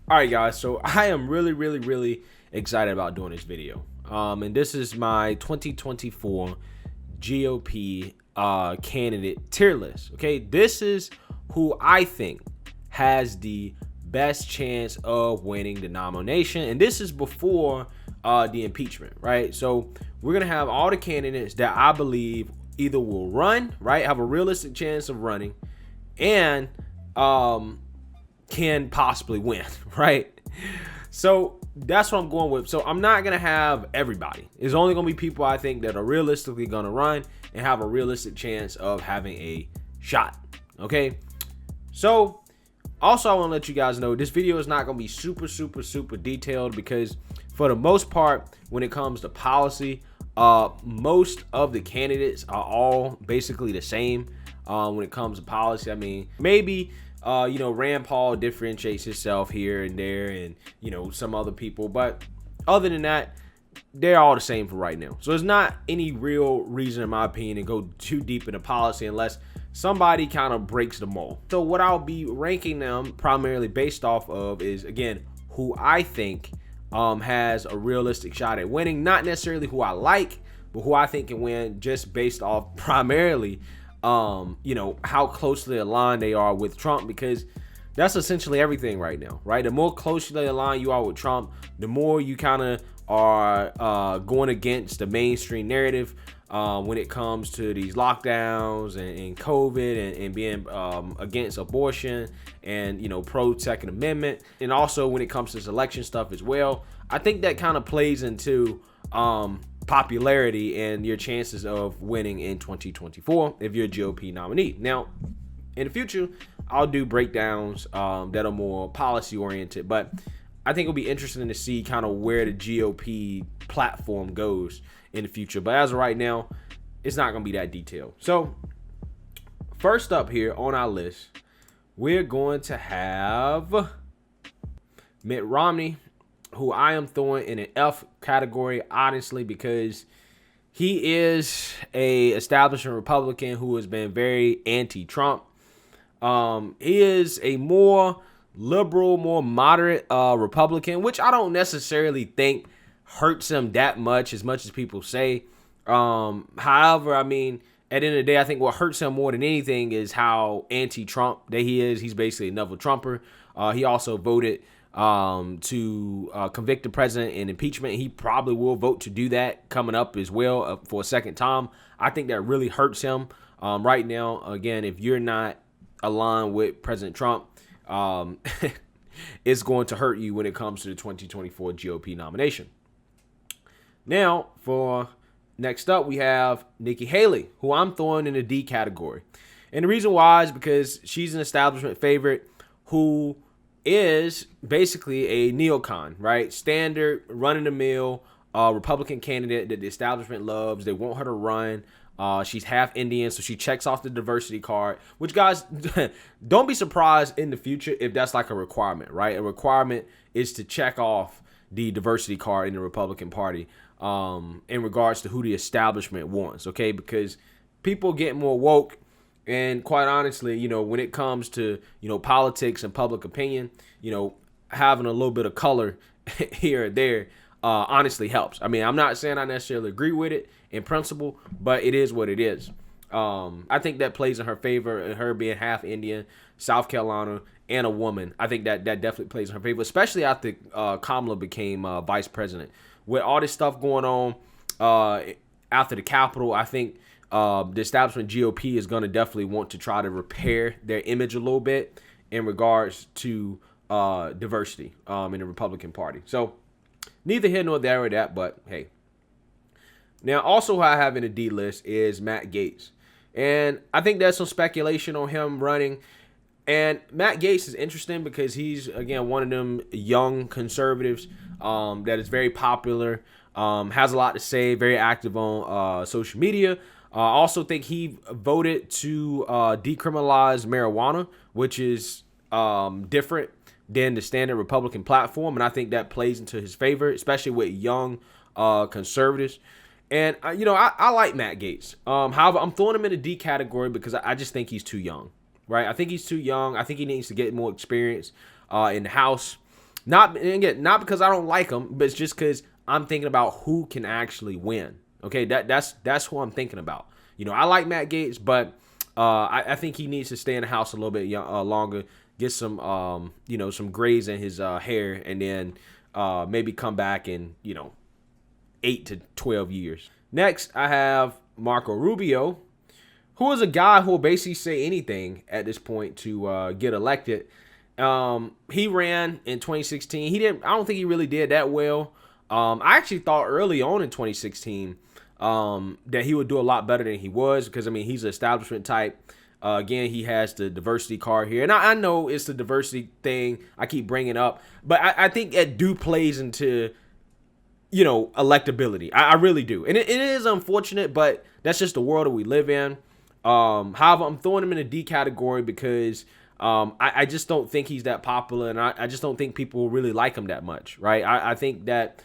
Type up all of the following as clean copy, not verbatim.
All right, guys. So I am really excited about doing this video. And this is my 2024 GOP candidate tier list. Okay, this is who I think has the best chance of winning the nomination, and this is before the impeachment, right? So we're gonna have all the candidates that I believe either will run, right, have a realistic chance of running, and can possibly win, right? So that's what I'm going with. So I'm not gonna have everybody. It's only gonna be people I think that are realistically gonna run and have a realistic chance of having a shot. Okay. So also I want to let you guys know this video is not gonna be super detailed, because for the most part, when it comes to policy, most of the candidates are all basically the same. When it comes to policy, I mean, maybe Rand Paul differentiates himself here and there, and some other people, but other than that, they're all the same for right now. So there's not any real reason, in my opinion, to go too deep into policy unless somebody kind of breaks the mold. So what I'll be ranking them primarily based off of is, again, who I think has a realistic shot at winning. Not necessarily who I like, but who I think can win, just based off primarily how closely aligned they are with Trump, because that's essentially everything right now, right? The more closely aligned you are with Trump, the more you kind of are going against the mainstream narrative when it comes to these lockdowns and COVID and being against abortion and pro Second Amendment, and also when it comes to this election stuff as well. I think that kind of plays into popularity and your chances of winning in 2024 if you're a GOP nominee. Now, in the future, I'll do breakdowns that are more policy oriented, but I think it'll be interesting to see kind of where the GOP platform goes in the future. But as of right now, it's not going to be that detailed. So first up here on our list, we're going to have Mitt Romney, who I am throwing in an F category, honestly, because he is a establishment Republican who has been very anti-Trump. He is a more liberal, more moderate Republican, which I don't necessarily think hurts him that much as people say. However, I mean, at the end of the day, I think what hurts him more than anything is how anti-Trump that he is. He's basically another Trumper. He also voted to convict the president in impeachment. He probably will vote to do that coming up as well for a second time. I think that really hurts him right now. Again, if you're not aligned with President Trump, it's going to hurt you when it comes to the 2024 GOP nomination. Now, for next up, we have Nikki Haley, who I'm throwing in the D category. And the reason why is because she's an establishment favorite who is basically a neocon, right? Standard, run-of-the-mill Republican candidate that the establishment loves. They want her to run. She's half Indian, so she checks off the diversity card, which, guys, don't be surprised in the future if that's like a requirement, right? A requirement is to check off the diversity card in the Republican Party in regards to who the establishment wants, okay? Because people get more woke. And quite honestly, when it comes to, politics and public opinion, having a little bit of color here or there honestly helps. I mean, I'm not saying I necessarily agree with it in principle, but it is what it is. I think that plays in her favor, and her being half Indian, South Carolina, and a woman. I think that definitely plays in her favor, especially after Kamala became vice president. With all this stuff going on after the Capitol, I think the establishment GOP is going to definitely want to try to repair their image a little bit in regards to diversity in the Republican Party. So neither here nor there or that, but hey. Now, also who I have in the D list is Matt Gaetz. And I think there's some speculation on him running. And Matt Gaetz is interesting because he's, again, one of them young conservatives that is very popular, has a lot to say, very active on social media. I also think he voted to decriminalize marijuana, which is different than the standard Republican platform. And I think that plays into his favor, especially with young conservatives. And, I like Matt Gaetz. However, I'm throwing him in the D category because I just think he's too young, right? I think he's too young. I think he needs to get more experience in the House. Not, and again, not because I don't like him, but it's just because I'm thinking about who can actually win. Okay, that's who I'm thinking about. I like Matt Gaetz, but I think he needs to stay in the house a little bit longer, get some some grays in his hair, and then maybe come back in 8 to 12 years. Next, I have Marco Rubio, who is a guy who will basically say anything at this point to get elected. He ran in 2016. I don't think he really did that well. I actually thought early on in 2016 that he would do a lot better than he was, because he's an establishment type. Again, he has the diversity card here, and I know it's the diversity thing I keep bringing up, but I think it plays into electability. I really do, and it is unfortunate, but that's just the world that we live in. However, I'm throwing him in a D category because I just don't think he's that popular, and I just don't think people really like him that much, right? I think that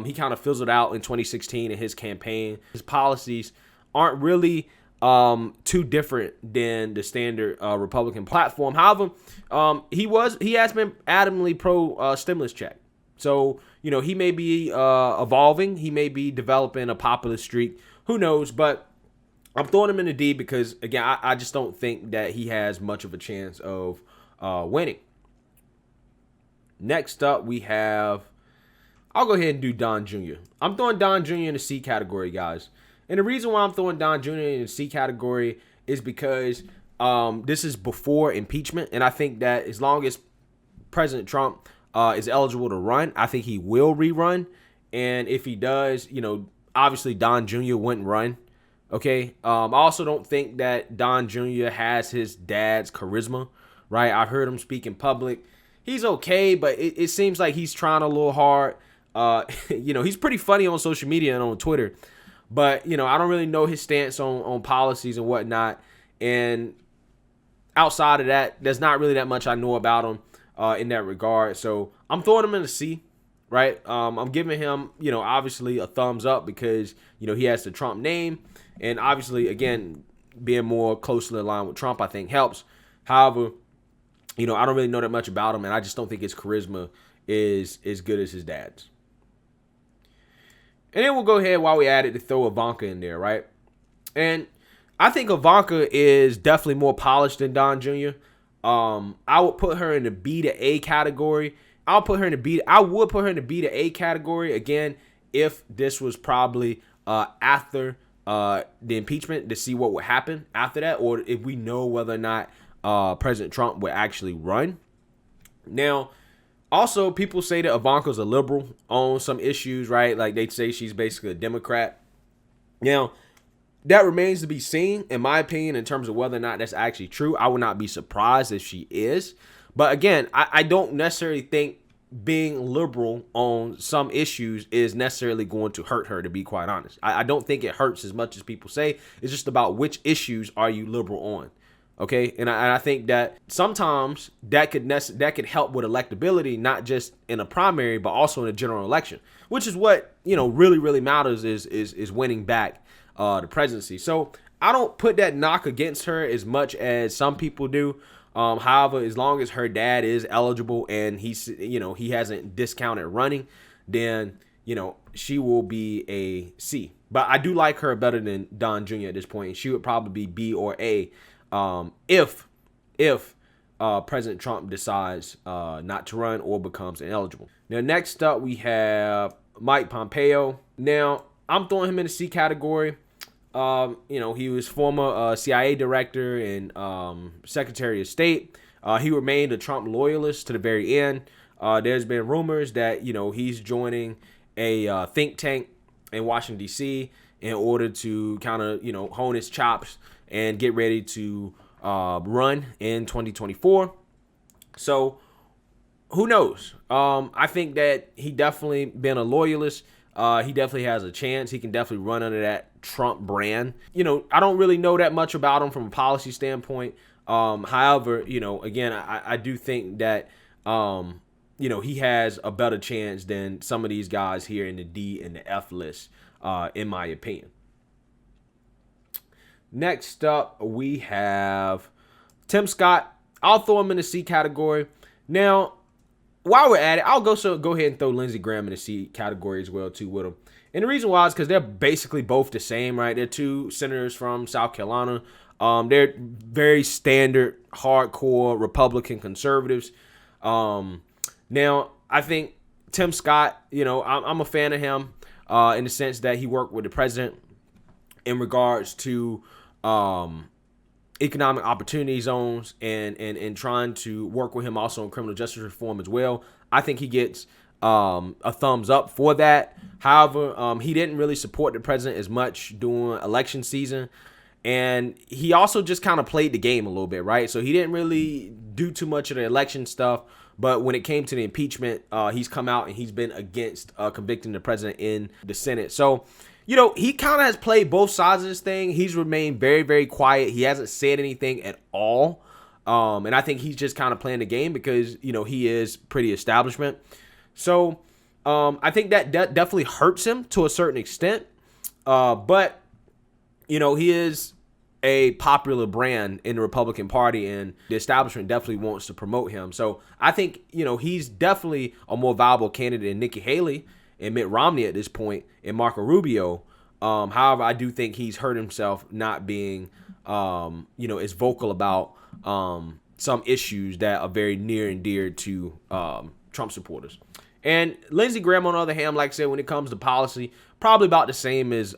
he kind of fizzled out in 2016 in his campaign. His policies aren't really too different than the standard Republican platform. However, he has been adamantly pro stimulus check. So, he may be evolving. He may be developing a populist streak. Who knows? But I'm throwing him in the D because, again, I just don't think that he has much of a chance of winning. Next up, I'll go ahead and do Don Jr. I'm throwing Don Jr. in the C category, guys. And the reason why I'm throwing Don Jr. in the C category is because this is before impeachment. And I think that as long as President Trump is eligible to run, I think he will rerun. And if he does, obviously Don Jr. wouldn't run. Okay. I also don't think that Don Jr. has his dad's charisma, right? I've heard him speak in public. He's okay, but it seems like he's trying a little hard. He's pretty funny on social media and on Twitter, but I don't really know his stance on policies and whatnot. And outside of that, there's not really that much I know about him in that regard. So I'm throwing him in a C, right? I'm giving him, obviously a thumbs up because, he has the Trump name. And obviously, again, being more closely aligned with Trump, I think helps. However, I don't really know that much about him, and I just don't think his charisma is as good as his dad's. And then we'll go ahead, while we at it, to throw Ivanka in there, right? And I think Ivanka is definitely more polished than Don Jr. I would put her in the B to A category. I would put her in the B to A category, again, if this was probably after the impeachment, to see what would happen after that, or if we know whether or not President Trump would actually run. Now, also, people say that Ivanka's a liberal on some issues, right? Like, they say she's basically a Democrat. Now, that remains to be seen, in my opinion, in terms of whether or not that's actually true. I would not be surprised if she is. But again, I don't necessarily think being liberal on some issues is necessarily going to hurt her, to be quite honest. I don't think it hurts as much as people say. It's just about which issues are you liberal on. Okay, and I think that sometimes that could help with electability, not just in a primary, but also in a general election, which is what really, really matters is winning back the presidency. So I don't put that knock against her as much as some people do. However, as long as her dad is eligible and he hasn't discounted running, then she will be a C. But I do like her better than Don Jr. at this point. She would probably be B or A. If President Trump decides not to run or becomes ineligible. Now, next up, we have Mike Pompeo. Now, I'm throwing him in the C category. He was former CIA director and Secretary of State. He remained a Trump loyalist to the very end. There's been rumors that, he's joining a think tank in Washington, D.C. in order to kind of, hone his chops and get ready to run in 2024. So who knows? I think that he definitely been a loyalist. He definitely has a chance. He can definitely run under that Trump brand. I don't really know that much about him from a policy standpoint. However, again, I do think that, he has a better chance than some of these guys here in the D and the F list, in my opinion. Next up, we have Tim Scott. I'll throw him in the C category. Now, while we're at it, I'll go ahead and throw Lindsey Graham in the C category as well too with him. And the reason why is because they're basically both the same, right? They're two senators from South Carolina. They're very standard, hardcore Republican conservatives. Now, I think Tim Scott, I'm a fan of him in the sense that he worked with the president in regards to economic opportunity zones and trying to work with him also on criminal justice reform as well. I think he gets a thumbs up for that. However, he didn't really support the president as much during election season. And he also just kind of played the game a little bit, right? So he didn't really do too much of the election stuff. But when it came to the impeachment, he's come out and he's been against convicting the president in the Senate. So, he kind of has played both sides of this thing. He's remained very, very quiet. He hasn't said anything at all. And I think he's just kind of playing the game because, he is pretty establishment. So I think that definitely hurts him to a certain extent. But, he is a popular brand in the Republican Party, and the establishment definitely wants to promote him. So I think, he's definitely a more viable candidate than Nikki Haley and Mitt Romney at this point, and Marco Rubio. However, I do think he's hurt himself not being, as vocal about some issues that are very near and dear to Trump supporters. And Lindsey Graham, on the other hand, like I said, when it comes to policy, probably about the same as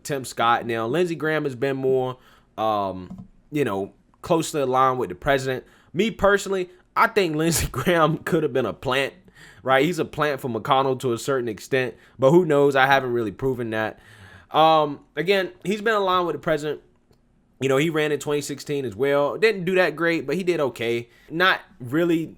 Tim Scott. Now, Lindsey Graham has been more, closely aligned with the president. Me personally, I think Lindsey Graham could have been a plant, right? He's a plant for McConnell to a certain extent, but who knows? I haven't really proven that. Again, he's been aligned with the president. He ran in 2016 as well. Didn't do that great, but he did okay. Not really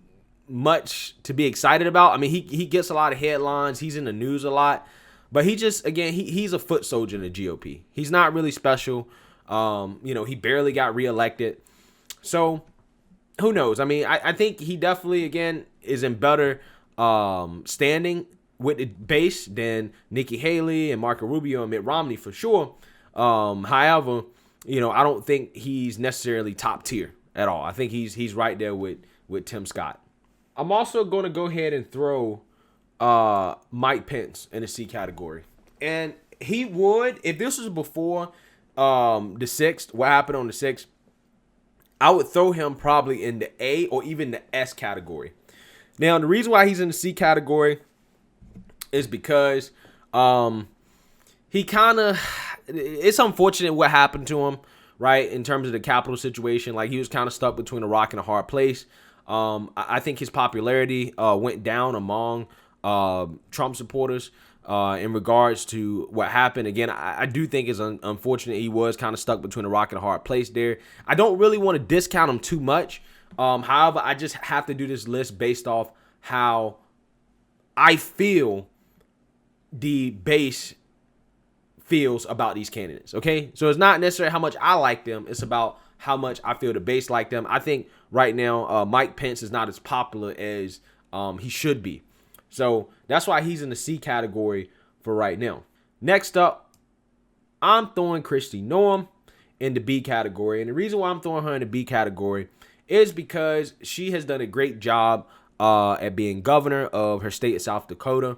much to be excited about. I mean, he gets a lot of headlines. He's in the news a lot. But he just, again, he's a foot soldier in the GOP. He's not really special. He barely got reelected. So, who knows? I mean, I think he definitely, again, is in better standing with the base than Nikki Haley and Marco Rubio and Mitt Romney for sure. However, I don't think he's necessarily top tier at all. I think he's right there with Tim Scott. I'm also going to go ahead and throw Mike Pence in the C category. And he would, if this was before the 6th, what happened on the 6th, I would throw him probably in the A or even the S category. Now, the reason why he's in the C category is because he kind of, it's unfortunate what happened to him, right, in terms of the Capitol situation. Like, he was kind of stuck between a rock and a hard place. I think his popularity went down among Trump supporters in regards to what happened. Again, I do think it's unfortunate he was kind of stuck between a rock and a hard place there. I don't really want to discount him too much. However, I just have to do this list based off how I feel the base feels about these candidates, okay? So it's not necessarily how much I like them. It's about how much I feel the base like them. I think right now Mike Pence is not as popular as he should be. So that's why he's in the C category for right now. Next up, I'm throwing Kristi Noem in the B category. And the reason why I'm throwing her in the B category is because she has done a great job at being governor of her state of South Dakota.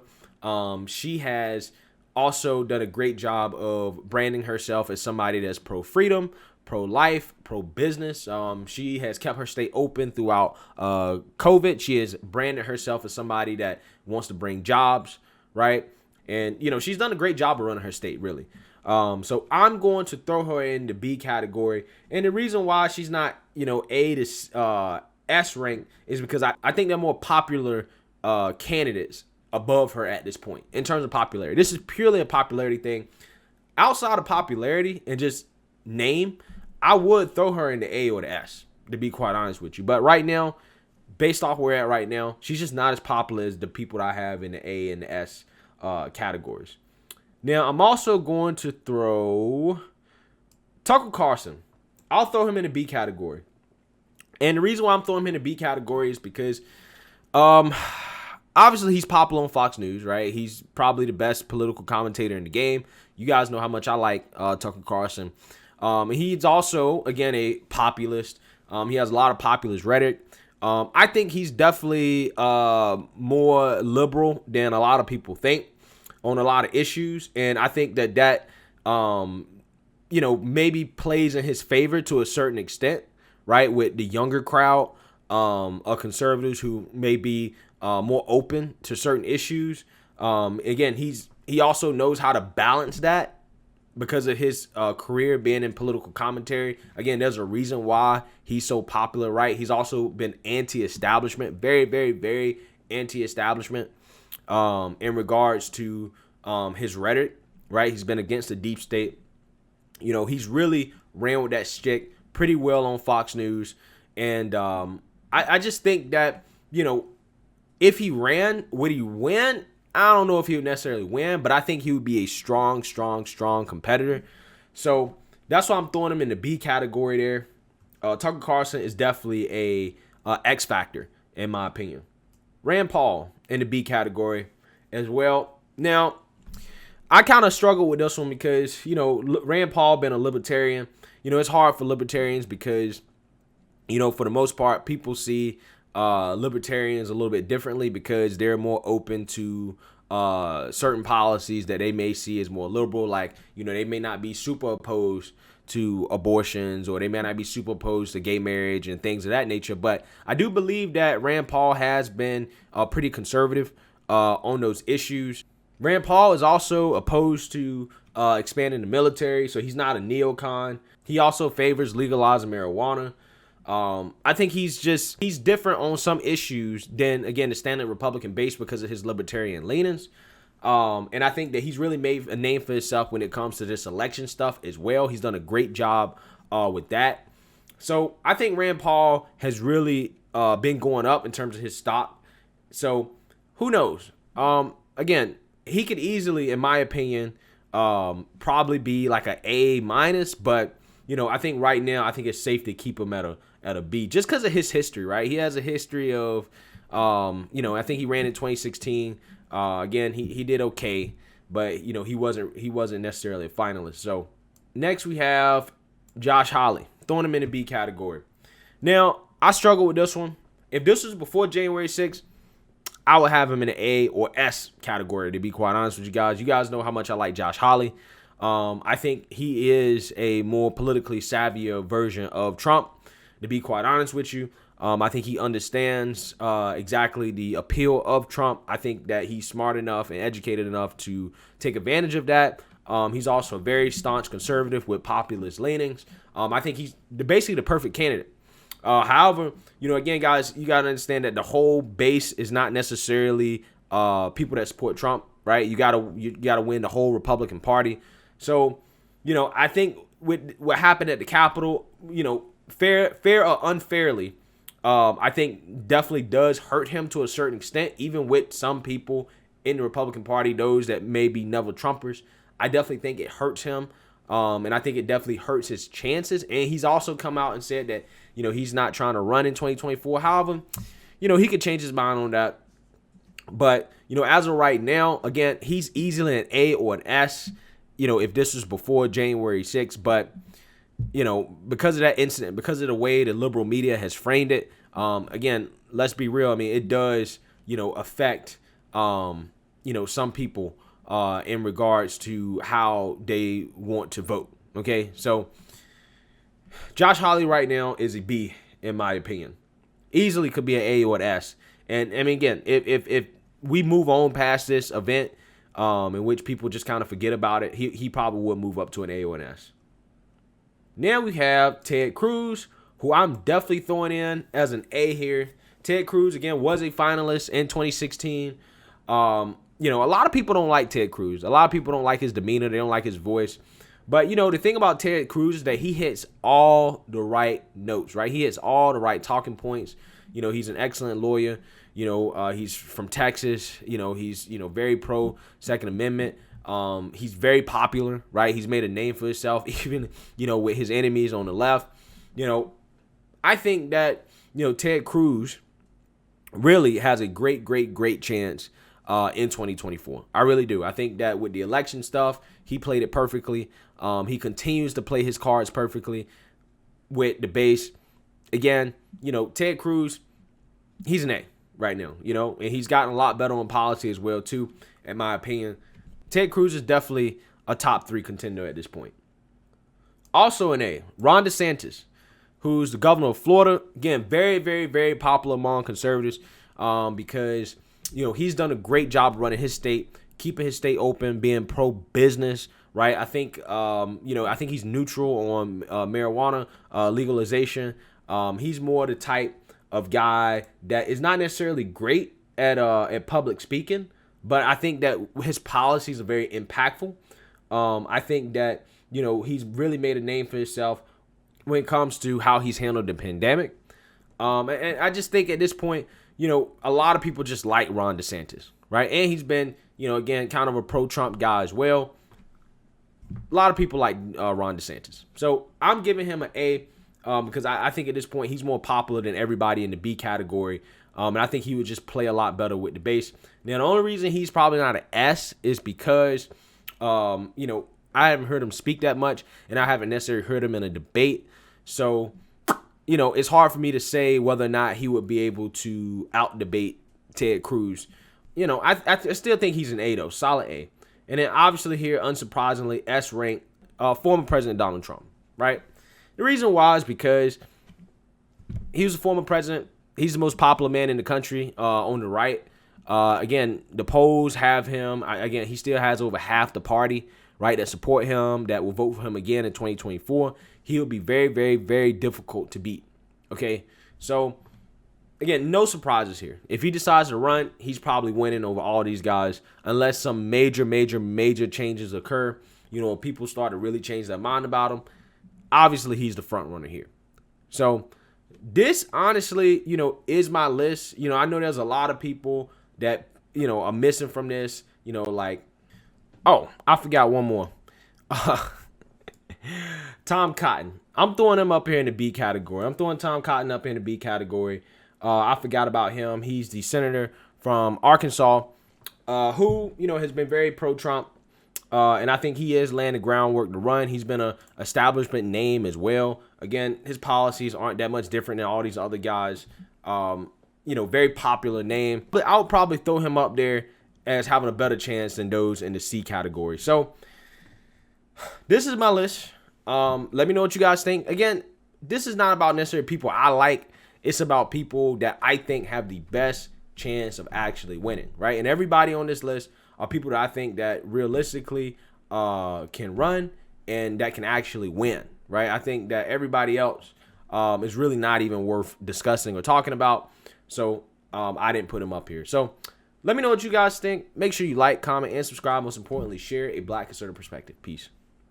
She has also done a great job of branding herself as somebody that's pro-freedom, pro-life, pro-business. She has kept her state open throughout COVID. She has branded herself as somebody that wants to bring jobs, right? And, she's done a great job of running her state, really. So I'm going to throw her in the B category. And the reason why she's not, A to S rank is because I think they're more popular candidates above her at this point in terms of popularity. This is purely a popularity thing. Outside of popularity and just name, I would throw her in the A or the S, to be quite honest with you. But right now, based off where we're at right now, she's just not as popular as the people that I have in the A and the S categories. Now, I'm also going to throw Tucker Carson. I'll throw him in the B category. And the reason why I'm throwing him in the B category is because obviously he's popular on Fox News, right? He's probably the best political commentator in the game. You guys know how much I like Tucker Carson. He's also, again, a populist. He has a lot of populist rhetoric. I think he's definitely more liberal than a lot of people think on a lot of issues. And I think that maybe plays in his favor to a certain extent, right? With the younger crowd of conservatives who may be more open to certain issues. Again, he also knows how to balance that because of his career being in political commentary. Again, there's a reason why he's so popular, right? He's also been anti-establishment, very, very, very anti-establishment in regards to his rhetoric, right? He's been against the deep state. He's really ran with that stick pretty well on Fox News. And I just think that, if he ran, would he win? I don't know if he would necessarily win, but I think he would be a strong, strong, strong competitor. So that's why I'm throwing him in the B category there. Tucker Carlson is definitely a X factor, in my opinion. Rand Paul in the B category as well. Now, I kind of struggle with this one because, Rand Paul being a libertarian, it's hard for libertarians because, for the most part, people see libertarians a little bit differently because they're more open to certain policies that they may see as more liberal. Like, they may not be super opposed to abortions, or they may not be super opposed to gay marriage and things of that nature. But I do believe that Rand Paul has been pretty conservative on those issues. Rand Paul is also opposed to expanding the military, so he's not a neocon. He also favors legalizing marijuana. I think he's different on some issues than, again, the standard Republican base because of his libertarian leanings. And I think that he's really made a name for himself when it comes to this election stuff as well. He's done a great job with that. So I think Rand Paul has really been going up in terms of his stock. So who knows? Again, he could easily, in my opinion, probably be like an A minus, but I think right now, I think it's safe to keep him at a B just because of his history, right? He has a history of, I think he ran in 2016. Again, he did okay, but he wasn't necessarily a finalist. So next we have Josh Hawley, throwing him in the B category. Now, I struggle with this one. If this was before January 6th, I would have him in the A or S category, to be quite honest with you guys. You guys know how much I like Josh Hawley. I think he is a more politically savvier version of Trump, to be quite honest with you. I think he understands exactly the appeal of Trump. I think that he's smart enough and educated enough to take advantage of that. He's also a very staunch conservative with populist leanings. I think he's basically the perfect candidate. However, again, guys, you got to understand that the whole base is not necessarily people that support Trump, right? You gotta win the whole Republican Party. So, I think with what happened at the Capitol, fair or unfairly, I think definitely does hurt him to a certain extent, even with some people in the Republican Party, those that may be Neville Trumpers. I definitely think it hurts him. And I think it definitely hurts his chances. And he's also come out and said that, he's not trying to run in 2024. However, he could change his mind on that. But, as of right now, again, he's easily an A or an S, if this was before January 6th. But, because of that incident, because of the way the liberal media has framed it, again, let's be real. I mean, it does, affect, some people in regards to how they want to vote. Okay, so Josh Hawley right now is a B, in my opinion. Easily could be an A or an S. And I mean, again, if we move on past this event, in which people just kind of forget about it, he probably would move up to an A or an S. Now we have Ted Cruz, who I'm definitely throwing in as an A here. Ted Cruz, again, was a finalist in 2016. A lot of people don't like Ted Cruz. A lot of people don't like his demeanor. They don't like his voice. But, the thing about Ted Cruz is that he hits all the right notes, right? He hits all the right talking points. He's an excellent lawyer. He's from Texas. He's, very pro Second Amendment. He's very popular, right? He's made a name for himself, even, with his enemies on the left. I think that, Ted Cruz really has a great, great, great chance in 2024. I really do. I think that with the election stuff, he played it perfectly. He continues to play his cards perfectly with the base. Again, Ted Cruz, he's an A right now, and he's gotten a lot better on policy as well, too, in my opinion. Ted Cruz is definitely a top 3 contender at this point. Also an A, Ron DeSantis, who's the governor of Florida. Again, very, very, very popular among conservatives because, he's done a great job running his state, keeping his state open, being pro-business, right? I think, I think he's neutral on marijuana legalization. He's more the type of guy that is not necessarily great at public speaking, but I think that his policies are very impactful. I think that, he's really made a name for himself when it comes to how he's handled the pandemic. And I just think at this point, a lot of people just like Ron DeSantis, right? And he's been, again, kind of a pro-Trump guy as well. A lot of people like Ron DeSantis. So I'm giving him an A because I think at this point he's more popular than everybody in the B category. And I think he would just play a lot better with the base. Now, the only reason he's probably not an S is because, I haven't heard him speak that much, and I haven't necessarily heard him in a debate. So, it's hard for me to say whether or not he would be able to out-debate Ted Cruz. I still think he's an A, though, solid A. And then, obviously here, unsurprisingly, S rank, former President Donald Trump, right? The reason why is because he was a former president. He's the most popular man in the country on the right. Again, the polls have him. Again, he still has over half the party, right, that support him, that will vote for him again in 2024. He'll be very, very, very difficult to beat. Okay, so again, no surprises here. If he decides to run, he's probably winning over all these guys, unless some major, major, major changes occur. People start to really change their mind about him. Obviously, he's the front runner here. So this, honestly, is my list. I know there's a lot of people that, are missing from this. Oh, I forgot one more. Tom Cotton. I'm throwing him up here in the B category. I'm throwing Tom Cotton up in the B category. I forgot about him. He's the senator from Arkansas who, has been very pro-Trump. And I think he is laying the groundwork to run. He's been a establishment name as well. Again, his policies aren't that much different than all these other guys. Very popular name. But I would probably throw him up there as having a better chance than those in the C category. So this is my list. Let me know what you guys think. Again, this is not about necessarily people I like. It's about people that I think have the best chance of actually winning, right? And everybody on this list are people that I think that realistically can run and that can actually win, right? I think that everybody else is really not even worth discussing or talking about. So I didn't put them up here. So let me know what you guys think. Make sure you like, comment, and subscribe. Most importantly, share a Black conservative perspective. Peace.